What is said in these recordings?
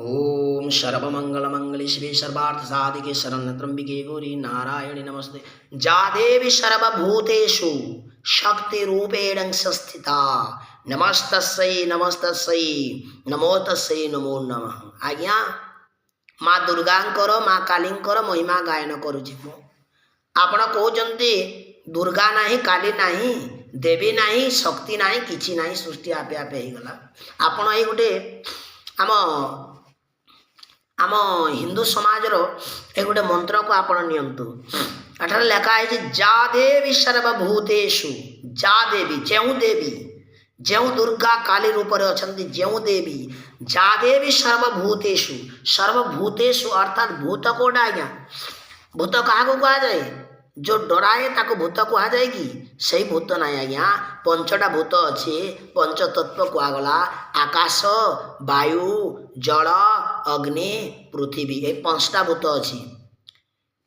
ओम सर्वमंगलमंगले शिवे सर्वार्थ साधिके शरण्यत्र्यंबिके गौरी नारायणी नमस्ते। जा देवी सर्वभूतेषु शक्तिरूपेण संस्थिता नमस्तस्यै नमस्तस्यै नमो तस्यै नमो नमः। आज्ञा माँ दुर्गांकर माँ कालींकर महिमा गायन करुछि। आपण कहते दुर्गा नहीं काली नहीं देवी नहीं शक्ति नहीं किछि नहीं सृष्टि आपे आपे ही गला। आपण ये गोटे आम आम हिंदू समाज रो गोटे मंत्र को आपण नियंतु। एठार लेखा है जा देवी सर्वभूतेषु जा देवी जो दुर्गा काली रूप रे अछंती जो देवी जा देवी सर्वभूतेषु सर्वभूतेषु अर्थात भूत कोडा आज्ञा भूत क्या कह जाए जो डराए ताको भूत कह जाए कि सही भूत ना आज्ञा पंचटा भूत अच्छे पंच तत्व कहगला आकाश वायु जल अग्नि पृथ्वी ये पांचटा भूत अच्छी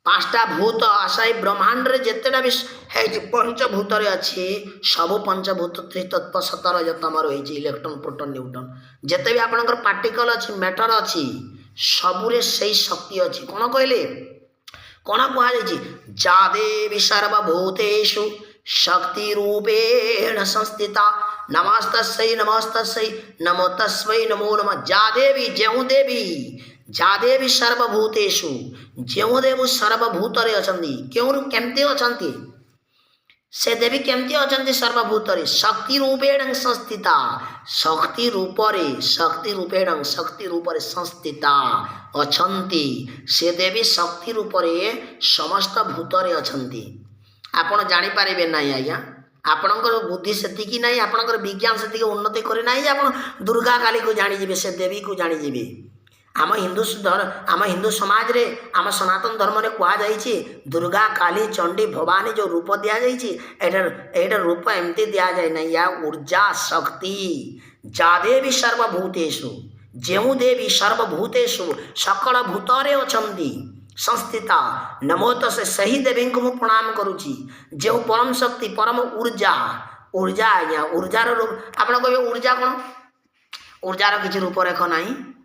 पांचटा भूत आशा ब्रह्मांड रे जितेटा भी है पंचभूत अच्छी सब पंचभूत त्रितत्व सतर जतम रही इलेक्ट्रॉन प्रोटॉन न्यूट्रॉन जिते भी आपंकर पार्टिकल अच्छी मैटर अच्छी सबुरे सही शक्ति अच्छी कौन कहले कौन कहुई जा देवी सर्वभूतेषु शक्ति रूपेण संस्थिता नमस्तस्यै नमस्तस्यै नमो तस्मै नमो नमः। जा देवी सर्वभूतेषु जो देव सर्वभूत अछंती क्यों केमती अछंती से देवी केमती अछंती सर्वभूत शक्ति रूपेण संस्थिता शक्ति रूपेण संस्थिता अछंती से देवी शक्ति रूपरे समस्त भूतरे अछंती। आपण जानि पारिबे नाही आज्ञा आपणकर बुद्धि सेतिकी नाही आपणकर विज्ञान सेतिकी उन्नति करे नाही आपण दुर्गा काली को जानि जिवे से देवी को जानि जिवे। आम हिंदू समाज रे आम सनातन धर्म रे कहा जाइछि दुर्गा काली चंडी भवानी जो रूप दिया जाइछि एटा रूप एमती दिया जाए ना या ऊर्जा शक्ति जा देवी सर्वभूतेषु जो देवी सर्वभूतेषु सकल भूतरे अछंती संस्थिता नमो तस्यै सही देवी को मु प्रणाम करुछि जो परम शक्ति परम ऊर्जा ऊर्जा आज्ञा ऊर्जार रूप आपण कहबे ऊर्जा कौन ऊर्जार किसी रूपरेख ना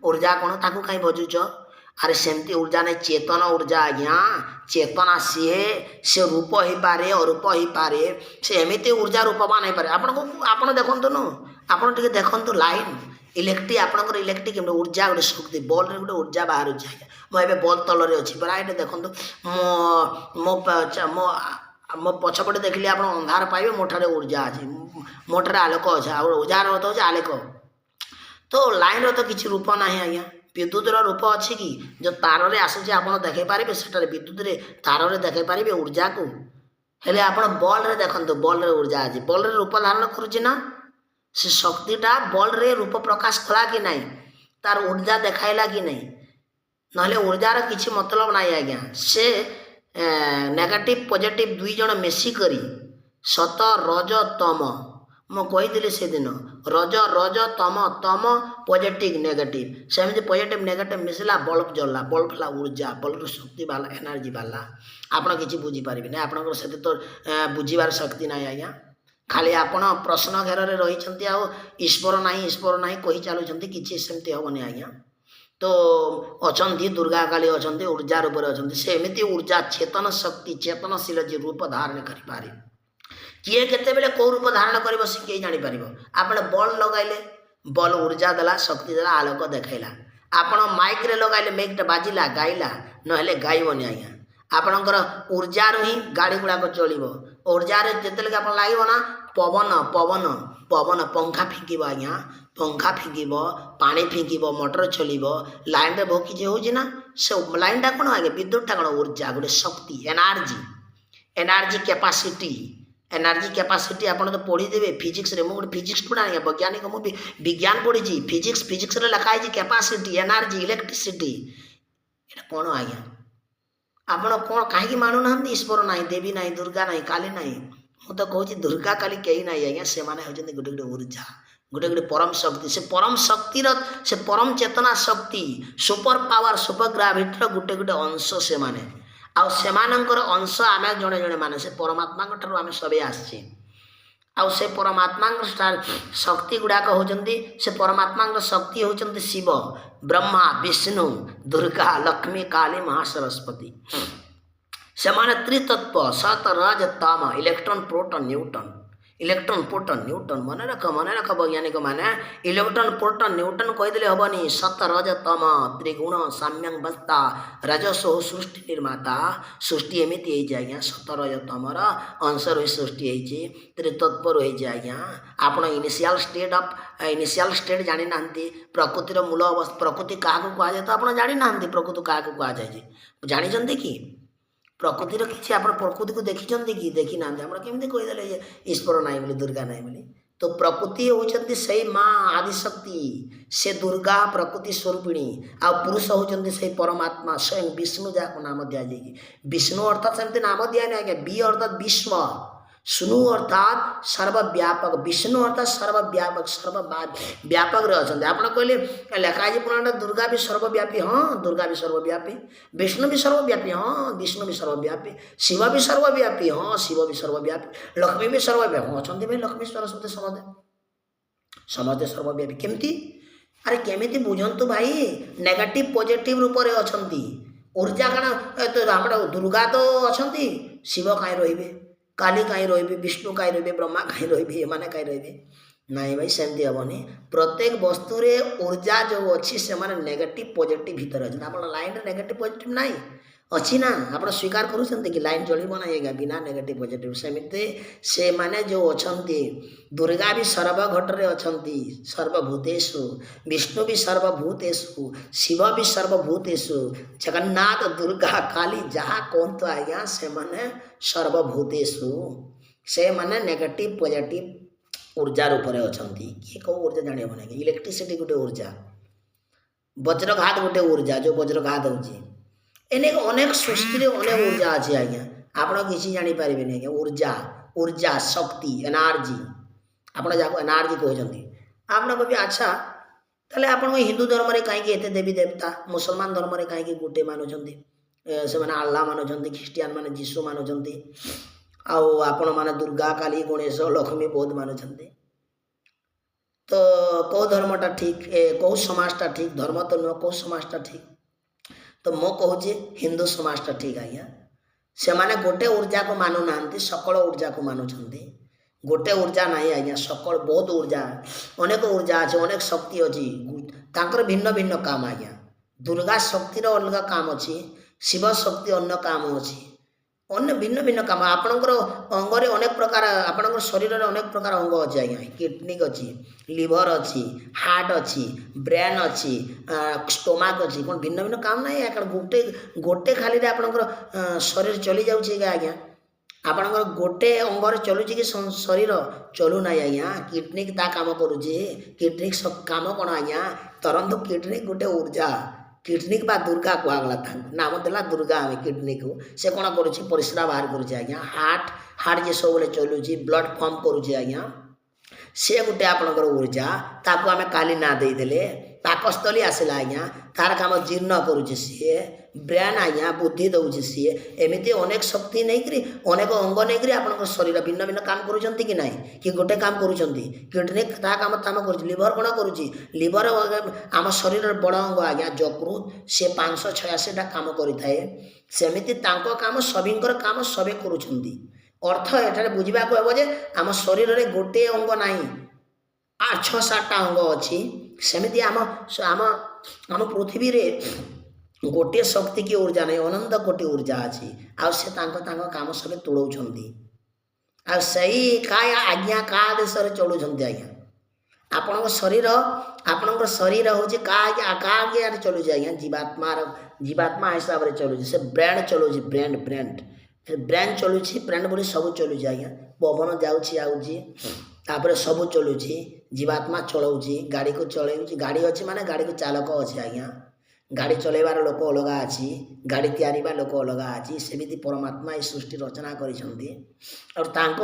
ऊर्जा कौन ताकू कहीं बजुच अरे सेमती ऊर्जा नहीं चेतन ऊर्जा आज्ञा चेतना सी से रूप हो पारे अरूप हो पारे से एमती ऊर्जा रूपवान हो पारे आपन देखु न आपड़ टे देखु लाइन इलेक्ट्रिक आपंकर इलेक्ट्रिक ऊर्जा गोटे शक्ति बल्ब गोटे ऊर्जा बाहर मुझे बल्ब तलरे अच्छी परा ये देखो मो मो पछपटे देखिए आप अंधार पाइबे मोठारे ऊर्जा अच्छी मोठारे आलोक अच्छे ऊर्जार अर्थ हो आलोक तो लाइन रो तो किसी रूप ना आज्ञा विद्युत रूप अच्छी कि जो तार रे आसूची आप देखे पारे से विद्युत रे तार रे देखे पारे ऊर्जा को हेले आप बल्ब रे देखो बल्ब रे ऊर्जा अच्छी बल्ब रे रूप धारण करुच्ची ना से शक्तिटा बल्ब रे रूप प्रकाश कला कि नहीं तार ऊर्जा देखाइला कि नहीं नहले ऊर्जार किसी मतलब ना आज्ञा से नेगेटिव पॉजिटिव दुई जन मिसिक सत रज तम मु कही से दिन रज रज तम तम पॉजिटिव नेगेटिव सेमती पॉजिटिव नेगेटिव मिसला बल्ब जलला बल्ब ହେଲା ऊर्जा बल्ब शक्ति वाला एनर्जी वाला आपण किसी बुझी पारे ना आपन से तो बुझीबार शक्ति ना आज्ञा खाली आपण प्रश्न घेर रही ईश्वर ना कही चलुंट किसी सेमती हेनी आज्ञा तो अछंती दुर्गा काली अछंती ऊर्जा रूप से एमती ऊर्जा चेतन शक्ति चेतनशील जी रूप धारण करें किए केतेबेले कौ रूप धारण कर सी किए जापर आप बल्ब लगाइले बल्ब ऊर्जा देला शक्ति देला आलोक देखला आपण माइक रे लगाइले माइकटा बाजिला गाइला नहेले गाइबनी आज्ञा आपणकर ऊर्जा ही गाड़ी गुड़ाक चलो ऊर्जा जिते आप लगे ना पवन पवन पवन पंखा फिंकब आज्ञा पंखा फिंकब पानी फिंकब मोटर चलो लाइन रे बहुत किसी होना से लाइनटा कौन आज्ञा विद्युतटा कौन ऊर्जा गोटे शक्ति energy energy capacity energy capacity आप तो पढ़ीदेवे फिजिक्स रे मुझे फिजिक्स स्टूडेंट आज्ञा वैज्ञानिक मुझे विज्ञान पढ़ी फिजिक्स रे लिखाई कैपेसिटी एनर्जी इलेक्ट्रिसिटी ये कौन आज्ञा आपण कौन कहीं मानुना ईश्वर ना देवी ना दुर्गा ना काली ना मु तो कहूँ दुर्गा काली कहीं ना आज्ञा से गोटे गोटे ऊर्जा गोटे गोटे परम शक्ति से परम चेतना शक्ति सुपर पावर सुपर ग्राविटी गोटे गोटे अंश से माने आउ सेमानंकर अंश आम जड़े जड़े माने से परमात्मा ठार आम सबे आसचे आउ से परमात्मा शक्ति गुड़ाक होचंती से परमात्मा शक्ति होचंती शिव ब्रह्मा विष्णु दुर्गा लक्ष्मी काली महासरस्वती से माने त्रितत्व सत रज तम इलेक्ट्रॉन प्रोटॉन न्यूटन मन रख वैज्ञानिक माने इलेक्ट्रॉन प्रोटॉन न्यूटन कहीदेले हेनी सत रज तम त्रिगुण साम्यं बस्ता रजसो सृष्टि निर्माता सृष्टि एमती आज्ञा सत रज तमर अंश रही सृष्टि होती त्रितत्व रही आज्ञा आपण इनिशियल स्टेट जानी ना प्रकृतिर मूल अवस्था प्रकृति क्या कहुए तो आप जानी ना प्रकृति क्या कहुए जानी कि प्रकृतिर किसी आप प्रकृति को देखी कि देखी ना केमी कहीदे ईश्वर ना बोली दुर्गा ना बोली तो प्रकृति होती से माँ आदिशक्ति से दुर्गा प्रकृति स्वरूपिणी आ पुरुष होती से परमात्मा स्वयं विष्णु जहाँ नाम दि जाए विष्णु अर्थात सेमती नाम दिया नहीं आज्ञा बी अर्थात विश्व सुनु अर्थात सर्वव्यापक विष्णु अर्थात सर्वव्यापक सर्वव्यापक रही आप कहले लेखाई पुराण दुर्गा भी सर्वव्यापी हाँ दुर्गा भी सर्वव्यापी विष्णु भी सर्वव्यापी हाँ विष्णु भी सर्वव्यापी शिव भी सर्वव्यापी हाँ शिव भी सर्वव्यापी लक्ष्मी भी सर्वव्यापी अच्छा भाई लक्ष्मी सरस्वती समझे सर्वव्यापी केमती अरे केमिति बुझंतु भाई नेगेटिव पॉजिटिव रूप में अच्छा ऊर्जा कण तो आप दुर्गा तो अच्छा शिव कहीं रे काली कहीं रे विष्णु कहीं रे ब्रह्मा कहीं रे एमाने कहीं रे नाई भाई सेमती हेनी प्रत्येक वस्तु रे ऊर्जा जो अच्छी से नेगेटिव पॉजिटिव भीतर अच्छे आप लाइन नेगेटिव पॉजिटिव नाई अच्छी ना आप स्वीकार करुँच कि लाइन चलो ना ये बिना नेगेटिव पॉजिटिव सेमती से माने जो अच्छा दुर्गा भी सर्वघटरे अच्छा सर्वभूतेषु विष्णु भी सर्वभूतेषु शिव भी सर्वभूतेषु जगन्नाथ दुर्गा काली जहाँ कौन तो आज्ञा से माने सर्वभूतेषु से माने नेगेटिव पॉजिटिव ऊर्जा रूप में अच्छा किए कौ ऊर्जा जानी हम ना इलेक्ट्रिसिटी गोटे ऊर्जा वज्रघात गोटे ऊर्जा जो वज्रघात होची एने अनेक सृष्टि अनेक ऊर्जा अच्छी आज्ञा आप किसी जापर आज्ञा ऊर्जा ऊर्जा शक्ति एनर्जी आप जहाँ एनर्जी कहते आप कहे अच्छा ताले आप हिंदू धर्म में कहीं एत देवी देवता मुसलमान धर्म में कहीं गोटे मानुंट से आल्ला मानुंट ख्रीस्टियान मैंने जीशु मानुंट आपण मैंने दुर्गा काली गणेश लक्ष्मी बहुत मानुंट तो कौ धर्मटा ठीक कौ समाजटा ठीक धर्म तो नुह कौ समाजटा ठीक तो मो कहूँ हिंदू समाजटा ठीक आज्ञा से माने गोटे ऊर्जा को मानु ना सकल ऊर्जा को मानुंट गोटे ऊर्जा नहीं आज्ञा सकल बहुत ऊर्जा अनेक ऊर्जा अच्छे अनेक शक्ति अच्छी तांकर भिन्न भिन्न काम आज्ञा दुर्गा शक्तिर अलग काम अच्छी शिव शक्ति अन्य काम अच्छी अन्य भिन्न भिन्न काम आपणकर अंगरे अनेक प्रकार आपणकर शरीर में अनेक प्रकार अंग अच्छी आज्ञा किडनी अच्छी लिवर अच्छी हार्ट अच्छी ब्रेन अच्छी स्टोमाक अच्छी कौन भिन्न भिन्न काम ना क्या गोटे गोटे खाली आपणकर शरीर चली जाऊँगी आज्ञा आपणकर गोटे अंगर चलुची कि शरीर चलू ना आज्ञा किडनी ता काम करुचे किडनी सब काम कौन आज्ञा तरंतु किडनी गोटे ऊर्जा किडनी बा दुर्गा कहगला नाम देला दुर्गा हमें किडनी को से कौन करुच्ची परिश्रा बाहर करुचे आज्ञा हार्ट जे सब चलुची ब्लड फॉर्म करुचे आज्ञा से गोटे आपणकर ऊर्जा ताको आम काली ना देदेले पाकस्थली आसला आज्ञा तार काम जीर्ण करुचे सी ब्रेन आज्ञा बुद्धि दौचे सी एमती अनेक शक्ति नहीं करी अनेक अंग नहीं करी आपन शरीर भिन्न भिन्न काम करुँच कि ना कि गोटे काम करुँच किडनी ता काम ताम कर लिवर कौन करुच्ची लिवर आम शरीर बड़ अंग आज्ञा यकृत से 586टा काम करें सेमती काम सभींकर काम सभी करुँच अर्थ एठारे बुझा हे जे आम शरीर में गोटे अंग ना 6-7टा अंग अच्छी सेमती आम आम आम पृथ्वी रे गोटे शक्ति की ऊर्जा नहीं अनंत कोटि ऊर्जा अच्छी आसे काम सब तोड़ाऊँच आई का आज्ञा का देश चलुँच आज्ञा आपण शरीर हूँ का आज्ञा चलुचे आज्ञा जीवात्मा हिसाब से चलुचे से ब्रेन चलाऊँ ब्रेन चलुची ब्रेन बोली सब चलुचे आज्ञा पवन जापर सब चलुची जीवात्मा चलाऊँगी गाड़ी को चलाऊँगी गाड़ी अच्छी माने गाड़ी को चालक अच्छे आज्ञा गाड़ी चलैबार लोक अलग अच्छी गाड़ी तैयारी लोक अलग अच्छी सेमती परमात्मा ये सृष्टि रचना कर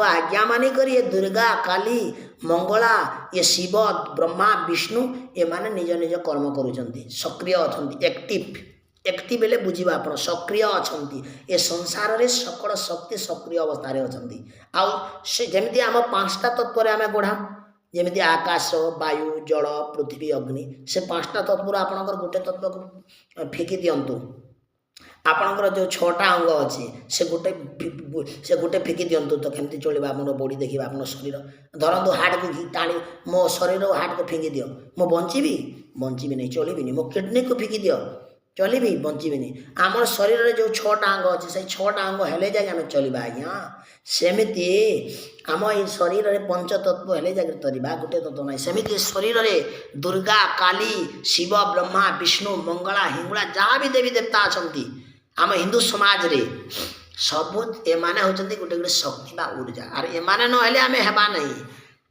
आज्ञा मानी कर ये दुर्गा काली मंगला ये शिव ब्रह्मा विष्णु ये माने निज निज कर्म करुँच सक्रिय अच्छा एक्टिव बेले बुझिबा आपण सक्रिय अछंती ए संसार रे सकल शक्ति सक्रिय अवस्था रे अछंती आउ से जेमिति हम पांचटा तत्व रे हमें गोढा जेमिति आकाश वायु जल पृथ्वी अग्नि से पांचटा तत्व आपणकर गोटे तत्व को फेकी दियंतु आपणकर जो छटा अंग अच्छे से गोटे फेकी दियंतु तो केमती चलबा आपन बॉडी देखिबा आपन शरीर धरंतु हार्ट को टाणी मो शरीर हार्ट को फेंकी दियो मो बंचीबी नहीं चलिबिनी मो किडनी को फेंकी दियो चलिबी बंचीबिनी आम शरीर में जो छटा अंग अच्छे से छटा अंग हेले जाए आम चलवा आज्ञा सेमती आम ये शरीर में पंचतत्व हेले जाए तरीबा गोटे तत्व ना सेमती शरीर में दुर्गा काली शिव ब्रह्मा विष्णु मंगला हिंगुला जहाँ भी देवी देवता अच्छा आम हिंदू समाज रे सबू एमाने होचंती गोटे गोटे शक्ति बा ऊर्जा आर एमाने न हेले आमे हेबा नहीं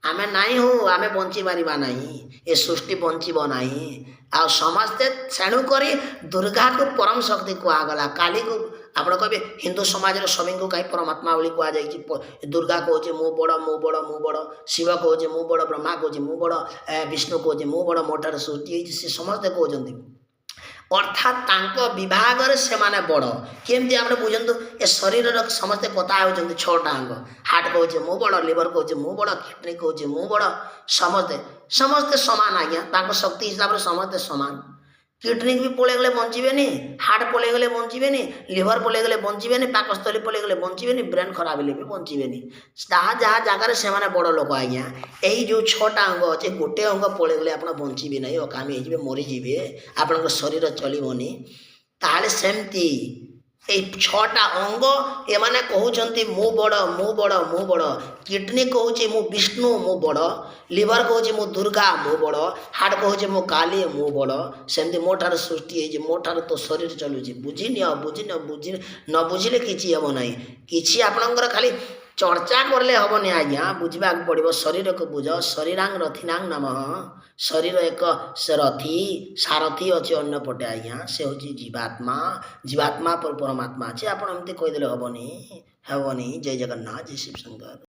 आमे नहीं हो आमे बंची पारिबा नहीं ए सृष्टि बंचीब नहीं आ समस्ते तेणु करी दुर्गा को परम शक्ति कहगला काली को आप कहे हिंदू समाज सभी को कहीं परमात्मा बोली कहुई दुर्गा कहे मु बड़ शिव कहे मु बड़ ब्रह्मा कहे मु बड़ विष्णु कहे मु बड़ मोटार सृष्टि से समस्ते कहते अर्थात तांको विभाग से माने बड़ केमती आप बुझंतु ए शरीर समस्ते कथा होचंती छटा अंग हार्ट कहे मु बड़ लिवर कहे मु बड़ किडनी कहे मु बड़ समस्ते समस्ते समान आज्ञा तांको शक्ति हिसाब से समस्ते समान किडनी भी पड़े गले बंचीबेनी हार्ट पड़े गले बंचीबेनी लिवर पड़े गले बंचीबेनी पाकस्थली पड़े गले बंचीबेनी ब्रेन खराब हेले भी बंचीबेनी जहाँ जहाँ जगार से बड़ लोक आज्ञा यही जो छटा अंग अच्छे गोटे अंग पड़े गले आप बंचीबे नहीं अकामी हो मरीजे आपण शरीर चलबनी ताहले सेमती छटा अंग एमाने कहउछंती मु बड़ किडनी कहउचे मु विष्णु मु बड़ लिवर कहउचे मु दुर्गा मु बड़ हार्ट कहउचे मु काली मु बड़ सेमती मोठार सृष्टि है मोठार तो शरीर चलुचे बुझी न बुझिले किछि हेबो नाही किछि आपणकर खाली चर्चा करले हेबनी आज्ञा बुझा पड़ो शरीर को बुझ शरीरांग रथिनांग नमः शरीर एक रथी सारथी अच्छे अन्न पटे आज्ञा से हूँ जीवात्मा पर परमात्मा अच्छे आप कहीदेले हेबनी जय जगन्नाथ जय शिव शंकर।